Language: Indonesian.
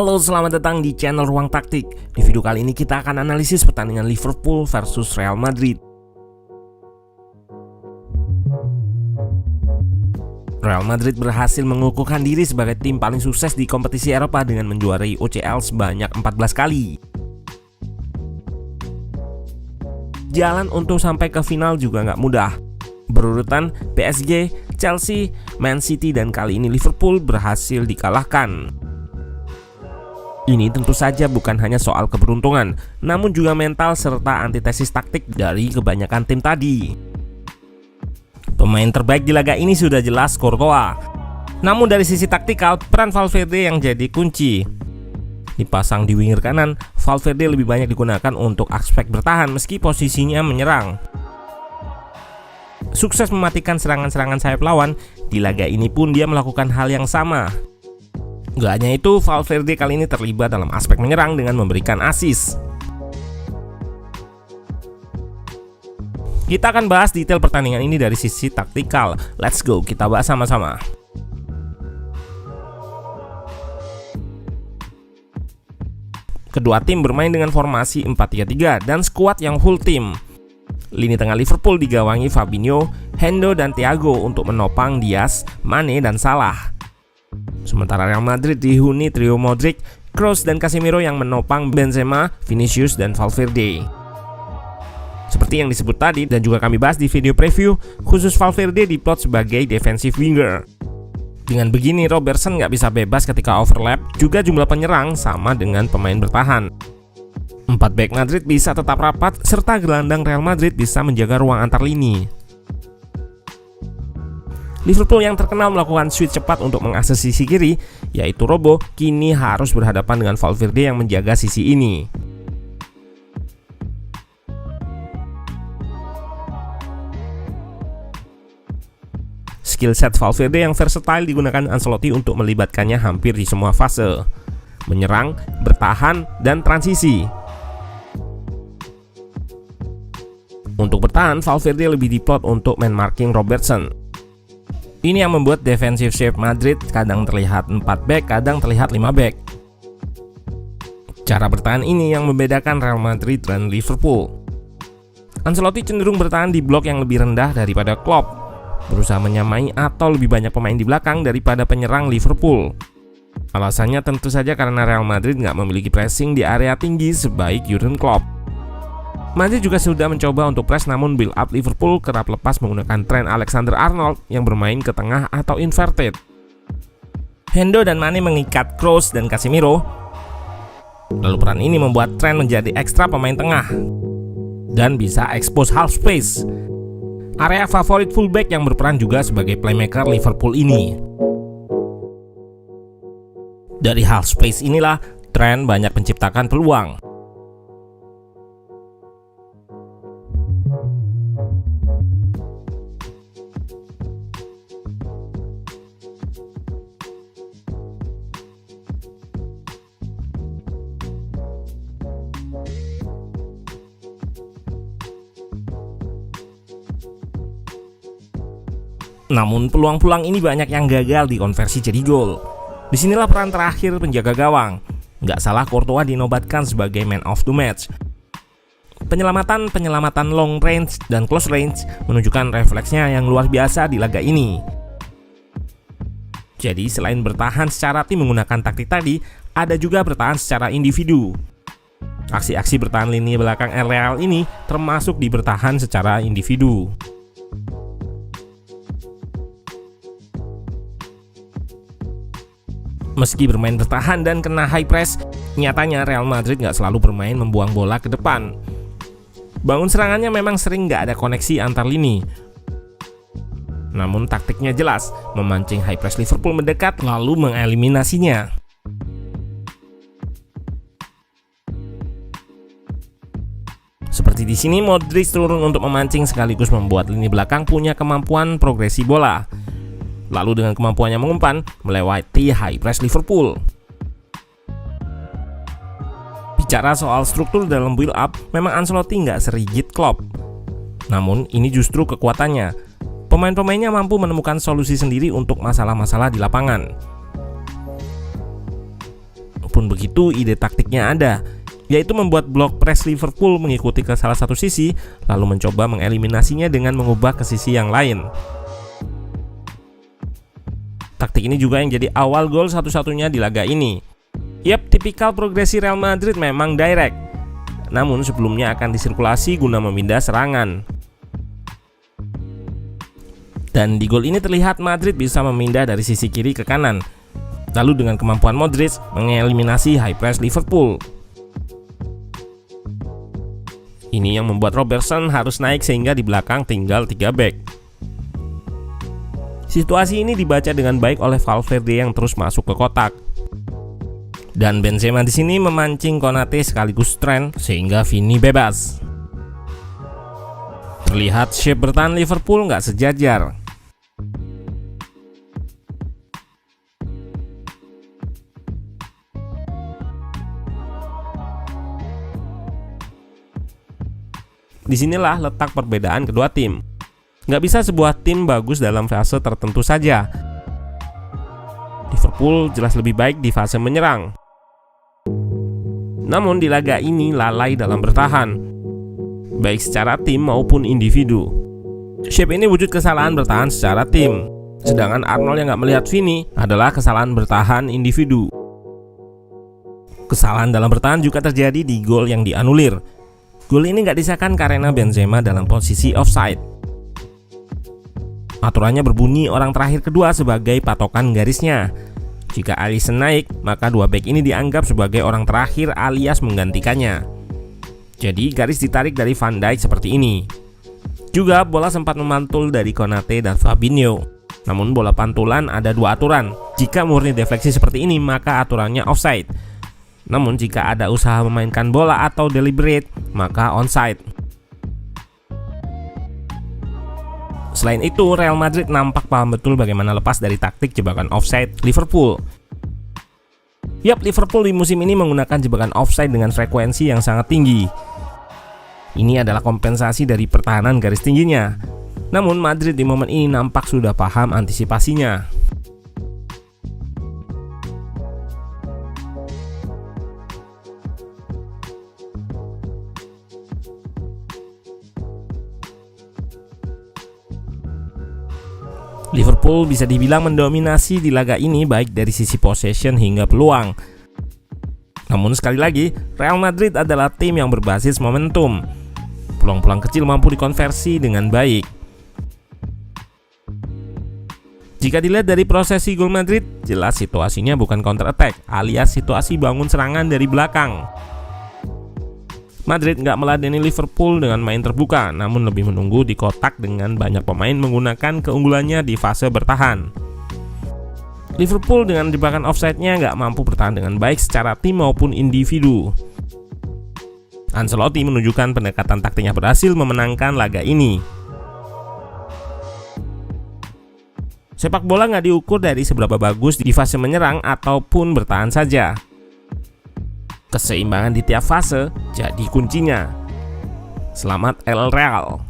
Halo, selamat datang di channel Ruang Taktik. Di video kali ini kita akan analisis pertandingan Liverpool versus Real Madrid. Real Madrid berhasil mengukuhkan diri sebagai tim paling sukses di kompetisi Eropa dengan menjuarai UCL sebanyak 14 kali. Jalan untuk sampai ke final juga nggak mudah. Berurutan PSG, Chelsea, Man City, dan kali ini Liverpool berhasil dikalahkan. Ini tentu saja bukan hanya soal keberuntungan, namun juga mental serta antitesis taktik dari kebanyakan tim tadi. Pemain terbaik di laga ini sudah jelas Courtois. Namun dari sisi taktikal, peran Valverde yang jadi kunci. Dipasang di winger kanan, Valverde lebih banyak digunakan untuk aspek bertahan meski posisinya menyerang. Sukses mematikan serangan-serangan sayap lawan, di laga ini pun dia melakukan hal yang sama. Gak hanya itu, Valverde kali ini terlibat dalam aspek menyerang dengan memberikan assist. Kita akan bahas detail pertandingan ini dari sisi taktikal. Let's go, kita bahas sama-sama. Kedua tim bermain dengan formasi 4-3-3 dan skuad yang full tim. Lini tengah Liverpool digawangi Fabinho, Hendo, dan Thiago untuk menopang Diaz, Mane, dan Salah. Sementara Real Madrid dihuni trio Modric, Kroos, dan Casemiro yang menopang Benzema, Vinicius, dan Valverde. Seperti yang disebut tadi dan juga kami bahas di video preview, khusus Valverde diplot sebagai defensive winger. Dengan begini Robertson nggak bisa bebas ketika overlap, juga jumlah penyerang sama dengan pemain bertahan. 4 back Madrid bisa tetap rapat, serta gelandang Real Madrid bisa menjaga ruang antar lini. Liverpool yang terkenal melakukan switch cepat untuk mengakses sisi kiri, yaitu Robo, kini harus berhadapan dengan Valverde yang menjaga sisi ini. Skill set Valverde yang versatile digunakan Ancelotti untuk melibatkannya hampir di semua fase: menyerang, bertahan, dan transisi. Untuk bertahan, Valverde lebih diplot untuk man marking Robertson. Ini yang membuat defensive shape Madrid kadang terlihat 4 back, kadang terlihat 5 back. Cara bertahan ini yang membedakan Real Madrid dan Liverpool. Ancelotti cenderung bertahan di blok yang lebih rendah daripada Klopp, berusaha menyamai atau lebih banyak pemain di belakang daripada penyerang Liverpool. Alasannya tentu saja karena Real Madrid nggak memiliki pressing di area tinggi sebaik Jurgen Klopp. Madrid juga sudah mencoba untuk press, namun build up Liverpool kerap lepas menggunakan Trent Alexander-Arnold yang bermain ke tengah atau inverted. Hendo dan Mane mengikat Kroos dan Casemiro. Lalu peran ini membuat Trent menjadi ekstra pemain tengah dan bisa expose half space, area favorit fullback yang berperan juga sebagai playmaker Liverpool ini. Dari half space inilah Trent banyak menciptakan peluang. Namun peluang-peluang ini banyak yang gagal dikonversi jadi gol. Disinilah peran terakhir penjaga gawang. Nggak salah Courtois dinobatkan sebagai man of the match. Penyelamatan long range dan close range menunjukkan refleksnya yang luar biasa di laga ini. Jadi selain bertahan secara tim menggunakan taktik tadi, ada juga bertahan secara individu. Aksi-aksi bertahan lini belakang Real ini termasuk di bertahan secara individu. Meski bermain bertahan dan kena high press, nyatanya Real Madrid nggak selalu bermain membuang bola ke depan. Bangun serangannya memang sering nggak ada koneksi antar lini. Namun taktiknya jelas, memancing high press Liverpool mendekat lalu mengeliminasinya. Seperti di sini, Modric turun untuk memancing sekaligus membuat lini belakang punya kemampuan progresi bola. Lalu dengan kemampuannya mengumpan, melewati high press Liverpool. Bicara soal struktur dalam build up, memang Ancelotti nggak serigid Klopp. Namun ini justru kekuatannya. Pemain-pemainnya mampu menemukan solusi sendiri untuk masalah-masalah di lapangan. Meskipun begitu, ide taktiknya ada, yaitu membuat blok press Liverpool mengikuti ke salah satu sisi, lalu mencoba mengeliminasinya dengan mengubah ke sisi yang lain. Taktik ini juga yang jadi awal gol satu-satunya di laga ini. Yap, tipikal progresi Real Madrid memang direct, namun sebelumnya akan disirkulasi guna memindah serangan. Dan di gol ini terlihat Madrid bisa memindah dari sisi kiri ke kanan, lalu dengan kemampuan Modric mengeliminasi high press Liverpool. Ini yang membuat Robertson harus naik sehingga di belakang tinggal 3 back. Situasi ini dibaca dengan baik oleh Valverde yang terus masuk ke kotak. Dan Benzema di sini memancing Konate sekaligus Trent sehingga Vini bebas. Terlihat shape bertahan Liverpool nggak sejajar. Disinilah letak perbedaan kedua tim. Nggak bisa sebuah tim bagus dalam fase tertentu saja. Liverpool jelas lebih baik di fase menyerang, namun di laga ini lalai dalam bertahan, baik secara tim maupun individu. Shape ini wujud kesalahan bertahan secara tim, sedangkan Arnold yang nggak melihat Vini adalah kesalahan bertahan individu. Kesalahan dalam bertahan juga terjadi di gol yang dianulir. Gol ini nggak disahkan karena Benzema dalam posisi offside. Aturannya berbunyi orang terakhir kedua sebagai patokan garisnya. Jika Alisson naik, maka 2 back ini dianggap sebagai orang terakhir alias menggantikannya. Jadi garis ditarik dari Van Dijk seperti ini. Juga bola sempat memantul dari Konate dan Fabinho. Namun bola pantulan ada 2 aturan. Jika murni defleksi seperti ini, maka aturannya offside. Namun jika ada usaha memainkan bola atau deliberate, maka onside. Selain itu, Real Madrid nampak paham betul bagaimana lepas dari taktik jebakan offside Liverpool. Yap, Liverpool di musim ini menggunakan jebakan offside dengan frekuensi yang sangat tinggi. Ini adalah kompensasi dari pertahanan garis tingginya. Namun Madrid di momen ini nampak sudah paham antisipasinya. Liverpool bisa dibilang mendominasi di laga ini baik dari sisi possession hingga peluang. Namun sekali lagi, Real Madrid adalah tim yang berbasis momentum. Peluang-peluang kecil mampu dikonversi dengan baik. Jika dilihat dari prosesi gol Madrid, jelas situasinya bukan counter attack, alias situasi bangun serangan dari belakang. Madrid nggak meladeni Liverpool dengan main terbuka, namun lebih menunggu di kotak dengan banyak pemain menggunakan keunggulannya di fase bertahan. Liverpool dengan jebakan offside-nya nggak mampu bertahan dengan baik secara tim maupun individu. Ancelotti menunjukkan pendekatan taktiknya berhasil memenangkan laga ini. Sepak bola nggak diukur dari seberapa bagus di fase menyerang ataupun bertahan saja. Keseimbangan di tiap fase jadi kuncinya. Selamat El Real.